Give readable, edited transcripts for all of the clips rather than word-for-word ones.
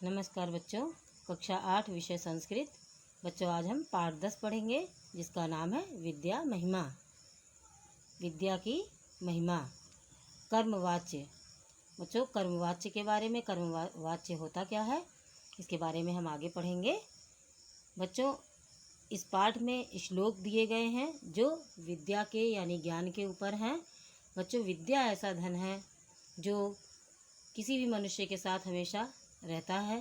नमस्कार बच्चों, कक्षा 8 विषय संस्कृत। बच्चों, आज हम पाठ 10 पढ़ेंगे जिसका नाम है विद्या महिमा। विद्या की महिमा। कर्मवाच्य। बच्चों, कर्मवाच्य के बारे में, कर्मवाच्य होता क्या है इसके बारे में हम आगे पढ़ेंगे। बच्चों, इस पाठ में श्लोक दिए गए हैं जो विद्या के यानी ज्ञान के ऊपर हैं। बच्चों, विद्या ऐसा धन है जो किसी भी मनुष्य के साथ हमेशा रहता है।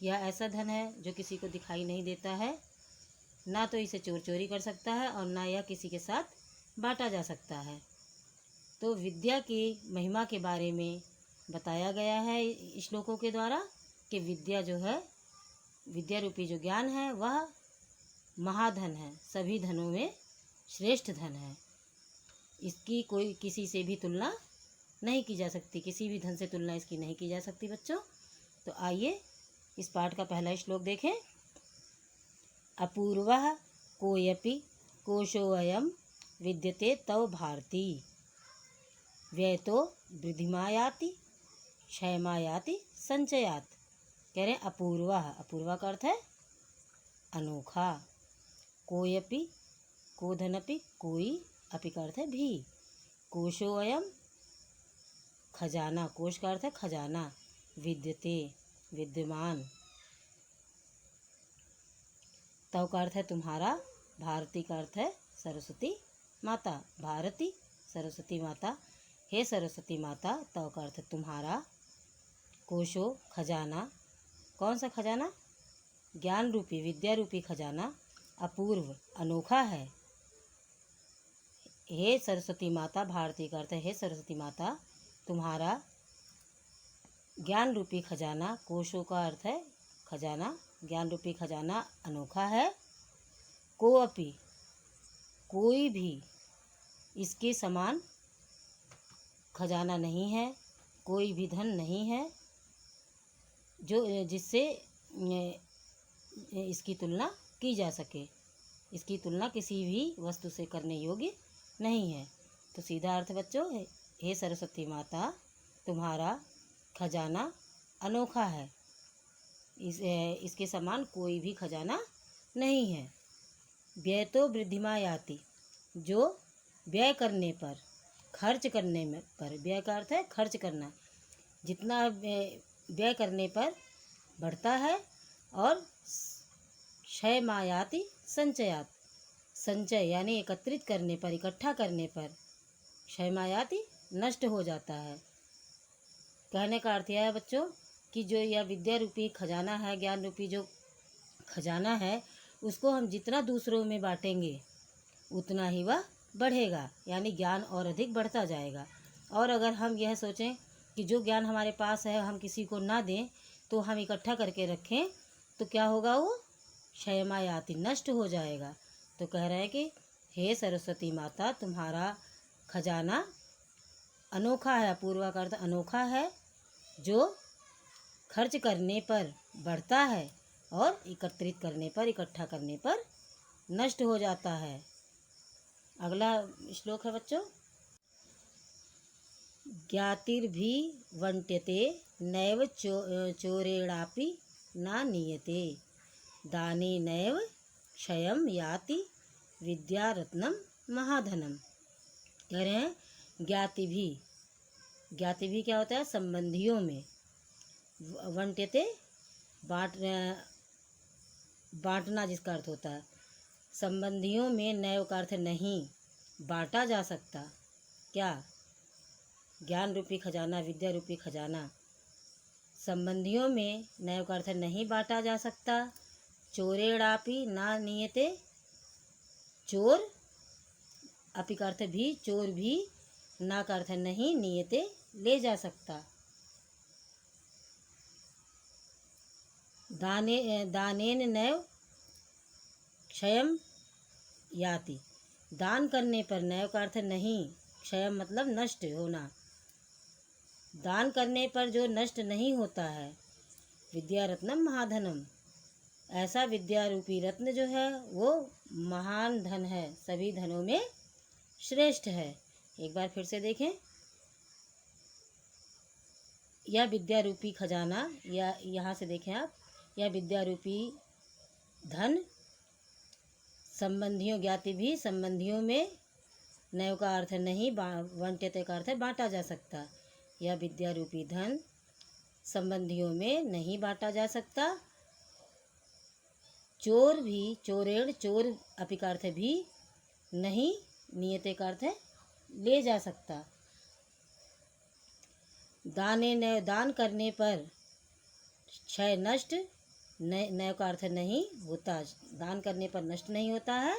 यह ऐसा धन है जो किसी को दिखाई नहीं देता है, ना तो इसे चोर चोरी कर सकता है और ना यह किसी के साथ बांटा जा सकता है। तो विद्या की महिमा के बारे में बताया गया है श्लोकों के द्वारा कि विद्या जो है, विद्या रूपी जो ज्ञान है वह महाधन है, सभी धनों में श्रेष्ठ धन है। इसकी कोई किसी से भी तुलना नहीं की जा सकती, किसी भी धन से तुलना इसकी नहीं की जा सकती। बच्चों, तो आइए इस पाठ का पहला श्लोक देखें। अपूर्वः कोऽपि कोशोऽयं विद्यते तव भारती, व्ययतो वृद्धिमायाति क्षयमायाति संचयात्। कह रहे हैं अपूर्वः, अपूर्वा का अर्थ है अनोखा। कोऽपि, कोधनपि, कोई, अपि का अर्थ है भी। कोशोऽयं खजाना, कोश का अर्थ है खजाना। विद्यते विद्यमान। तव का अर्थ है तुम्हारा। भारती का अर्थ है सरस्वती माता। भारती सरस्वती माता। हे सरस्वती माता, तव का अर्थ है तुम्हारा। कोशो खजाना, कौन सा खजाना? ज्ञान रूपी, विद्या रूपी खजाना अपूर्व अनोखा है। हे सरस्वती माता, भारती का अर्थ है हे सरस्वती माता, तुम्हारा ज्ञान रूपी खजाना, कोशों का अर्थ है खजाना, ज्ञान रूपी खजाना अनोखा है। कोअपि, कोई भी इसके समान खजाना नहीं है, कोई भी धन नहीं है जो जिससे इसकी तुलना की जा सके। इसकी तुलना किसी भी वस्तु से करने योग्य नहीं है। तो सीधा अर्थ बच्चों, हे सरस्वती माता, तुम्हारा खजाना अनोखा है, इसके समान कोई भी खजाना नहीं है। व्यय तो वृद्धिमायाति, जो व्यय करने पर, खर्च करने में पर, व्यय का अर्थ है खर्च करना, जितना व्यय करने पर बढ़ता है। और क्षयमायाति संचयात, संचय यानी एकत्रित करने पर, इकट्ठा करने पर, क्षयमायाति नष्ट हो जाता है। कहने का अर्थ यह है बच्चों कि जो यह विद्या रूपी खजाना है, ज्ञान रूपी जो खजाना है, उसको हम जितना दूसरों में बांटेंगे उतना ही वह बढ़ेगा, यानी ज्ञान और अधिक बढ़ता जाएगा। और अगर हम यह सोचें कि जो ज्ञान हमारे पास है हम किसी को ना दें, तो हम इकट्ठा करके रखें, तो क्या होगा? वो क्षयमायाति नष्ट हो जाएगा। तो कह रहे हैं कि हे सरस्वती माता, तुम्हारा खजाना अनोखा है। अपूर्वा का अर्थ अनोखा है, जो खर्च करने पर बढ़ता है और एकत्रित करने पर, इकट्ठा करने पर नष्ट हो जाता है। अगला श्लोक है बच्चों, ज्ञातिर्भि वंट्यते नैव चोरेणापि ना नीयते, दाने नैव क्षयम याति विद्या रत्नम महाधनम। कह रहे हैं ज्ञातिभि, ज्ञातिभि क्या होता है? संबंधियों में। वंट्यते बांटना जिसका अर्थ होता है। संबंधियों में नैव का अर्थ नहीं, बांटा जा सकता। क्या? ज्ञान रूपी खजाना, विद्या रूपी खजाना संबंधियों में नैव का अर्थ नहीं बांटा जा सकता। चोरेणापि ना नीयते, चोर, अपि का अर्थ भी, चोर भी, ना का अर्थ नहीं, नीयते ले जा सकता। दानेन नैव क्षयम याति, दान करने पर, नैव का अर्थ नहीं, क्षयम मतलब नष्ट होना, दान करने पर जो नष्ट नहीं होता है। विद्या रत्नम महाधनम, ऐसा विद्या रूपी रत्न जो है वो महान धन है, सभी धनों में श्रेष्ठ है। एक बार फिर से देखें, यह विद्या रूपी खजाना, या यहाँ से देखें आप, यह विद्या रूपी धन संबंधियों ज्ञाति भी संबंधियों में, नय का अर्थ नहीं, वंट्यते का अर्थ है बांटा जा सकता। यह विद्या रूपी धन संबंधियों में नहीं बांटा जा सकता। चोर भी, चोरेण चोर अपि का अर्थ भी नहीं, नियते का अर्थ है ले जा सकता। दान करने पर क्षय नष्ट, नय का अर्थ नहीं होता, दान करने पर नष्ट नहीं होता है।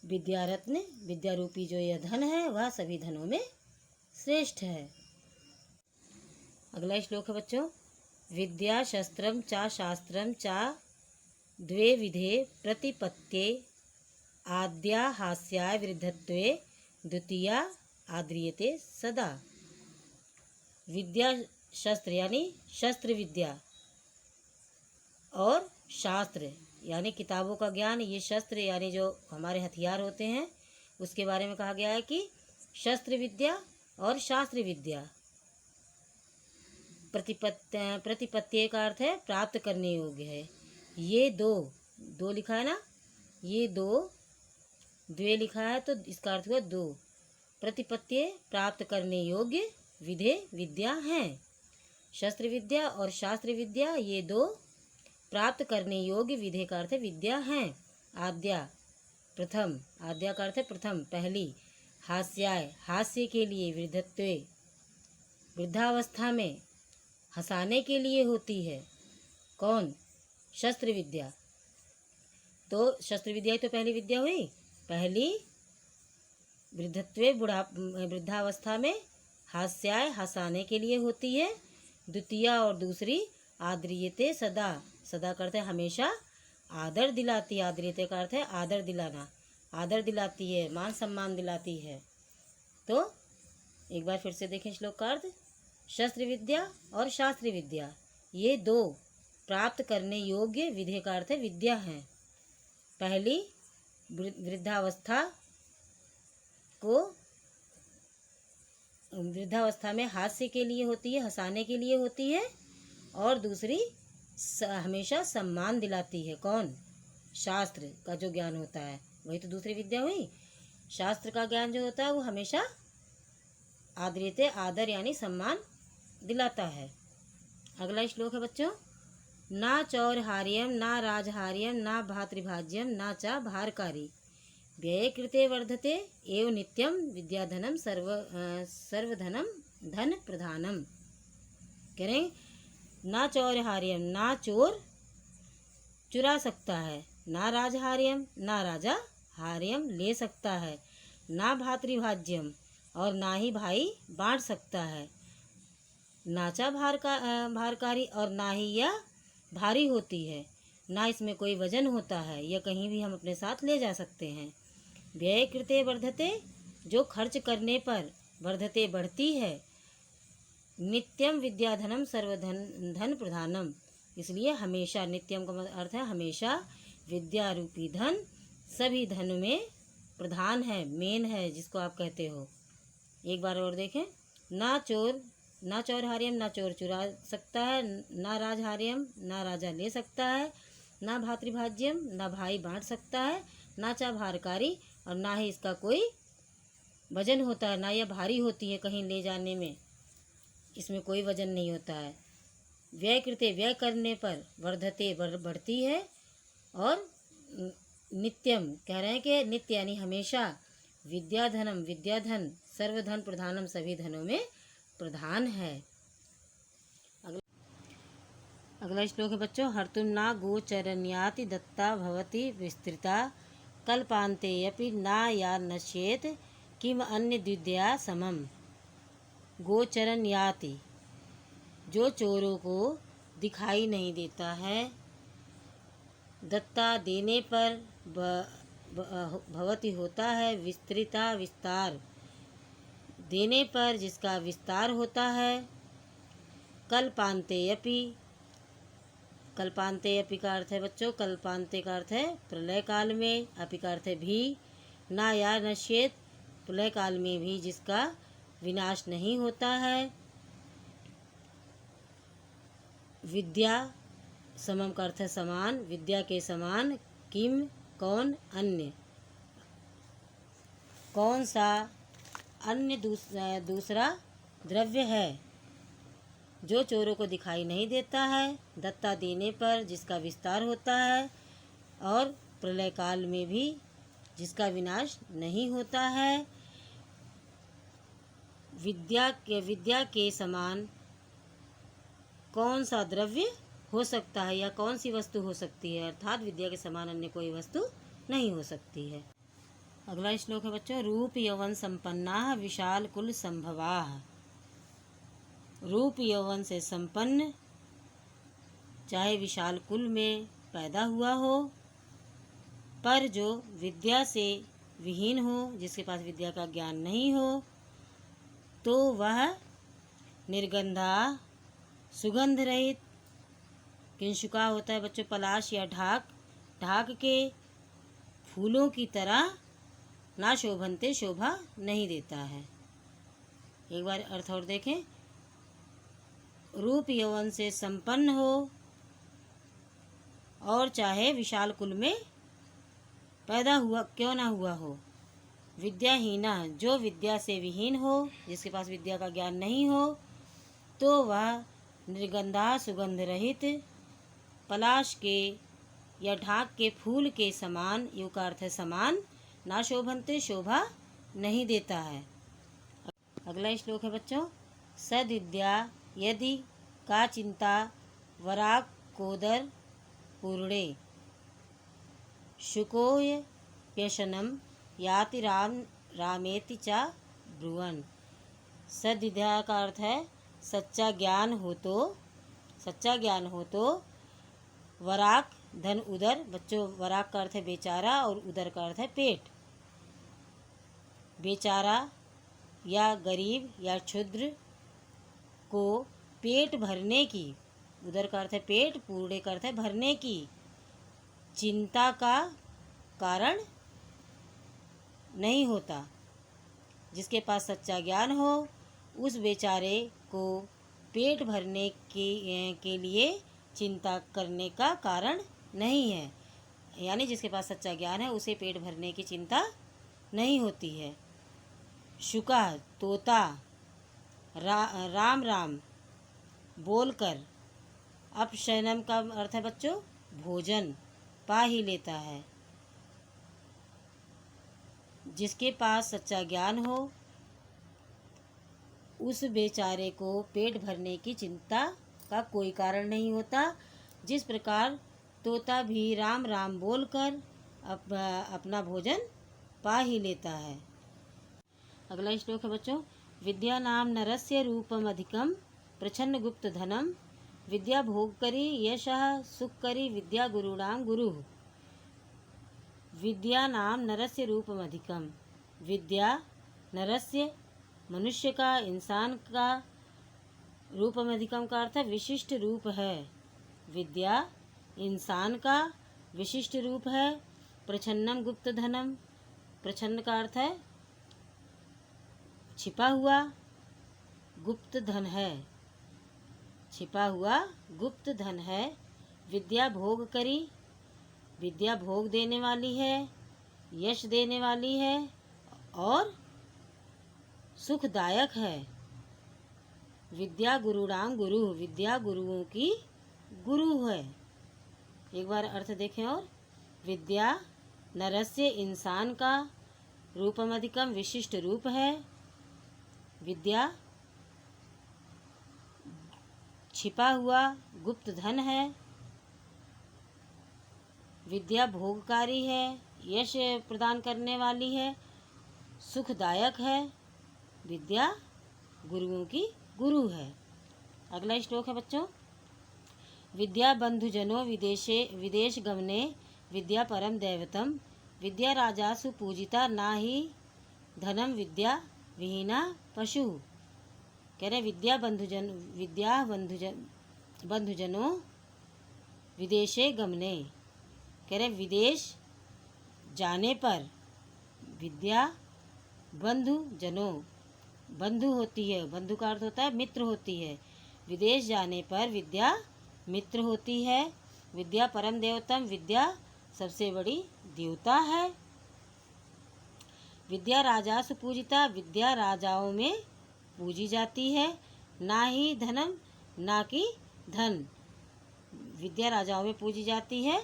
विद्या रत्न, विद्या रूपी जो यह धन है वह सभी धनों में श्रेष्ठ है। अगला श्लोक है बच्चों, विद्या शस्त्रम चा शास्त्रम चा द्वे विधे प्रतिपत्ये आद्या हास्याय वृद्धत्वे द्वितीया आद्रियते सदा। विद्या शस्त्र यानी शस्त्र विद्या, और शास्त्र यानी किताबों का ज्ञान, ये शस्त्र यानी जो हमारे हथियार होते हैं उसके बारे में कहा गया है कि शस्त्र विद्या और शास्त्र विद्या। प्रतिपत्ति का अर्थ है प्राप्त करने योग्य है। ये दो लिखा है ना, ये द्वे लिखा है तो इसका अर्थ हुआ दो। प्रतिपत्ति प्राप्त करने योग्य विधे विद्या हैं। शस्त्र विद्या और शास्त्र विद्या ये दो प्राप्त करने योग्य विधे का अर्थ विद्या हैं। आद्या प्रथम, आद्या का अर्थ है प्रथम, पहली। हास्याय हास्य के लिए, वृद्धत्वे वृद्धावस्था में हंसाने के लिए होती है। कौन? शस्त्र विद्या। तो शस्त्र विद्या तो पहली विद्या हुई, पहली वृद्धत्वे वृद्धावस्था में हास्याय हंसाने के लिए होती है। द्वितीया और दूसरी आद्रियते सदा, सदा करते हमेशा आदर दिलाती, आद्रियते का अर्थ है आदर दिलाना, आदर दिलाती है, मान सम्मान दिलाती है। तो एक बार फिर से देखें श्लोक का अर्थ, शस्त्र विद्या और शास्त्र विद्या ये दो प्राप्त करने योग्य विधे का अर्थ विद्या हैं। पहली वृद्धावस्था में हास्य के लिए होती है, हंसाने के लिए होती है, और दूसरी हमेशा सम्मान दिलाती है। कौन? शास्त्र का जो ज्ञान होता है वही तो दूसरी विद्या हुई। शास्त्र का ज्ञान जो होता है वो हमेशा आदरिते आदर यानी सम्मान दिलाता है। अगला श्लोक है बच्चों, ना चौरहार्यम ना राजहार्यम ना भातृभाज्यम ना चा भारकारी व्यय कृते वर्धते एव नित्यम विद्याधनम सर्वधनम धन प्रधानम। कह रहे हैं ना चौरहार्यम, ना चोर चुरा सकता है, ना राजहार्यम ना राजा हार्यम ले सकता है, ना भातृभाज्यम और ना ही भाई बांट सकता है, नाचा भारकारी और ना ही यह भारी होती है, ना इसमें कोई वजन होता है, यह कहीं भी हम अपने साथ ले जा सकते हैं। व्यय कृते वर्धते जो खर्च करने पर वर्धते बढ़ती है, नित्यम विद्याधनम सर्वधन धन प्रधानम, इसलिए हमेशा, नित्यम का अर्थ है हमेशा, विद्या रूपी धन सभी धन में प्रधान है, मेन है जिसको आप कहते हो। एक बार और देखें, ना चौरहार्यम ना चोर चुरा सकता है, ना राजहार्यम ना राजा ले सकता है, ना भातृभाज्यम ना भाई बांट सकता है, ना चा भारकारी और ना ही इसका कोई वजन होता है, ना यह भारी होती है कहीं ले जाने में, इसमें कोई वजन नहीं होता है। व्यय कृते व्यय करने पर वर्धते बढ़ती है, और नित्यम कह रहे हैं कि नित्य यानी हमेशा, विद्याधनम विद्याधन सर्वधन प्रधानम सभी धनों में प्रधान है। अगला श्लोक है बच्चों, हर्तुम ना गोचरण्याति दत्ता भवति विस्तृता कल्पान्ते अपि ना या नश्येत किम अन्य द्विद्या समम। गोचरण्याति जो चोरों को दिखाई नहीं देता है, दत्ता देने पर भवति होता है, विस्तृता विस्तार देने पर जिसका विस्तार होता है, कल्पान्ते अपि, कल्पान्ते अपि का अर्थ है बच्चों, कल्पान्ते का अर्थ है प्रलय काल में, अपि का अर्थ है भी, ना या नश्येत प्रलय काल में भी जिसका विनाश नहीं होता है, विद्या समम का अर्थ है समान, विद्या के समान, किम कौन, अन्य कौन सा अन्य दूसरा द्रव्य है जो चोरों को दिखाई नहीं देता है, दत्ता देने पर जिसका विस्तार होता है और प्रलय काल में भी जिसका विनाश नहीं होता है। विद्या के समान कौन सा द्रव्य हो सकता है या कौन सी वस्तु हो सकती है, अर्थात विद्या के समान अन्य कोई वस्तु नहीं हो सकती है। अगला श्लोक है बच्चों, रूप यौवन संपन्ना विशाल कुल संभवा। रूप यौवन से संपन्न, चाहे विशाल कुल में पैदा हुआ हो, पर जो विद्या से विहीन हो, जिसके पास विद्या का ज्ञान नहीं हो, तो वह निर्गंधा, सुगंध रहित, किंशुका होता है बच्चों पलाश या ढाक के फूलों की तरह ना शोभनते, शोभा नहीं देता है। एक बार अर्थ और देखें, रूप यौवन से संपन्न हो और चाहे विशाल कुल में पैदा हुआ क्यों ना हुआ हो, विद्याहीना, जो विद्या से विहीन हो, जिसके पास विद्या का ज्ञान नहीं हो, तो वह निर्गंधा, सुगंध रहित, पलाश के या ढाक के फूल के समान, यू का अर्थ है समान, ना शोभनते, शोभा नहीं देता है। अगला श्लोक है बच्चों, सद्विद्या यदि का चिंता वराक कोदर पूर्णे शुकोय प्यशनम याति रामेति चा ब्रुवन। सद्विद्या का अर्थ है सच्चा ज्ञान हो तो वराक धन उदर, बच्चों वराक का अर्थ है बेचारा और उदर का अर्थ है पेट। बेचारा या गरीब या क्षुद्र को पेट भरने की, उदर का अर्थ है पेट, पूर्णे का अर्थ है भरने की, चिंता का कारण नहीं होता। जिसके पास सच्चा ज्ञान हो उस बेचारे को पेट भरने के लिए चिंता करने का कारण नहीं है, यानी जिसके पास सच्चा ज्ञान है उसे पेट भरने की चिंता नहीं होती है। शुका तोता, राम राम बोलकर, अपशयनम का अर्थ है बच्चों भोजन पा ही लेता है। जिसके पास सच्चा ज्ञान हो उस बेचारे को पेट भरने की चिंता का कोई कारण नहीं होता। जिस प्रकार तोता भी राम राम बोलकर अपना भोजन पा ही लेता है। अगला श्लोक है बच्चों, विद्या नाम नरस्य रूपम अधिकम प्रछन्न गुप्त धनम विद्या भोग करी यशः सुख करी विद्या गुरुणाम गुरु। विद्या नाम नरस्य रूपम अधिकम, विद्या नरस्य मनुष्य का, इंसान का, रूपम अधिकम का अर्थ है विशिष्ट रूप है। विद्या इंसान का विशिष्ट रूप है। प्रछन्नम गुप्त धनम, प्रछन्न का अर्थ है छिपा हुआ, गुप्त धन है, छिपा हुआ गुप्त धन है। विद्या भोग करी, विद्या भोग देने वाली है, यश देने वाली है और सुखदायक है। विद्या गुरुणाम गुरु, विद्या गुरुओं की गुरु है। एक बार अर्थ देखें और, विद्या नरस्य इंसान का, रूपम अधिकम विशिष्ट रूप है, विद्या छिपा हुआ गुप्त धन है, विद्या भोगकारी है, यश प्रदान करने वाली है, सुखदायक है, विद्या गुरुओं की गुरु है। अगला श्लोक है बच्चों, विद्या बंधुजनो विदेश गमने विद्या परम दैवतम विद्या राजासु पूजिता ना ही धनम विद्या विहीना पशु। कह रहे विद्या बंधुजनों विदेशे गमने, कह रहे विदेश जाने पर विद्या बंधुजनों, बंधु होती है, बंधु का अर्थ होता है मित्र होती है। विदेश जाने पर विद्या मित्र होती है। विद्या परम देवतम, विद्या सबसे बड़ी देवता है। विद्या राजासु पूजिता, विद्या राजाओं में पूजी जाती है। ना ही धनम, ना कि धन। विद्या राजाओं में पूजी जाती है,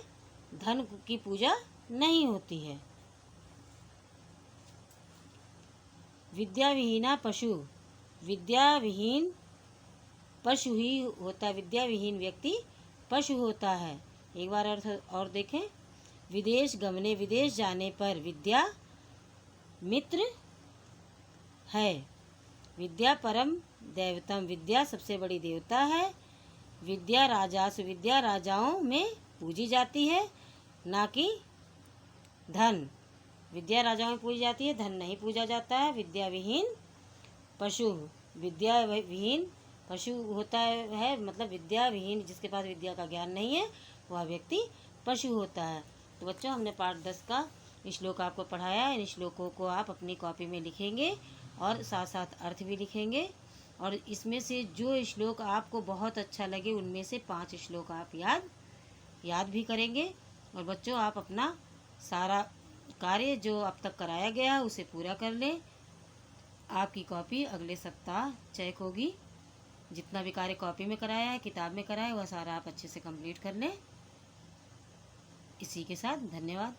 धन की पूजा नहीं होती है। विद्या विहीना पशु, विद्या विहीन पशु ही होता है। विद्या विहीन व्यक्ति पशु होता है। एक बार अर्थ और देखें। विदेश गमने, विदेश जाने पर विद्या मित्र है। विद्या परम दैवतम, विद्या सबसे बड़ी देवता है। विद्या राजासु, विद्या राजाओं में पूजी जाती है, ना कि धन। विद्या राजाओं में पूजी जाती है, धन नहीं पूजा जाता है। विद्या विहीन पशु, विद्या विहीन पशु होता है, मतलब विद्या विहीन, जिसके पास विद्या का ज्ञान नहीं है वह व्यक्ति पशु होता है। तो बच्चों, हमने पाठ 10 का श्लोक आपको पढ़ाया। इन श्लोकों को आप अपनी कॉपी में लिखेंगे और साथ साथ अर्थ भी लिखेंगे। और इसमें से जो श्लोक आपको बहुत अच्छा लगे उनमें से 5 श्लोक आप याद भी करेंगे। और बच्चों, आप अपना सारा कार्य जो अब तक कराया गया है उसे पूरा कर लें। आपकी कॉपी अगले सप्ताह चेक होगी। जितना भी कार्य कॉपी में कराया है, किताब में कराया है, वह सारा आप अच्छे से कंप्लीट कर लें। इसी के साथ धन्यवाद।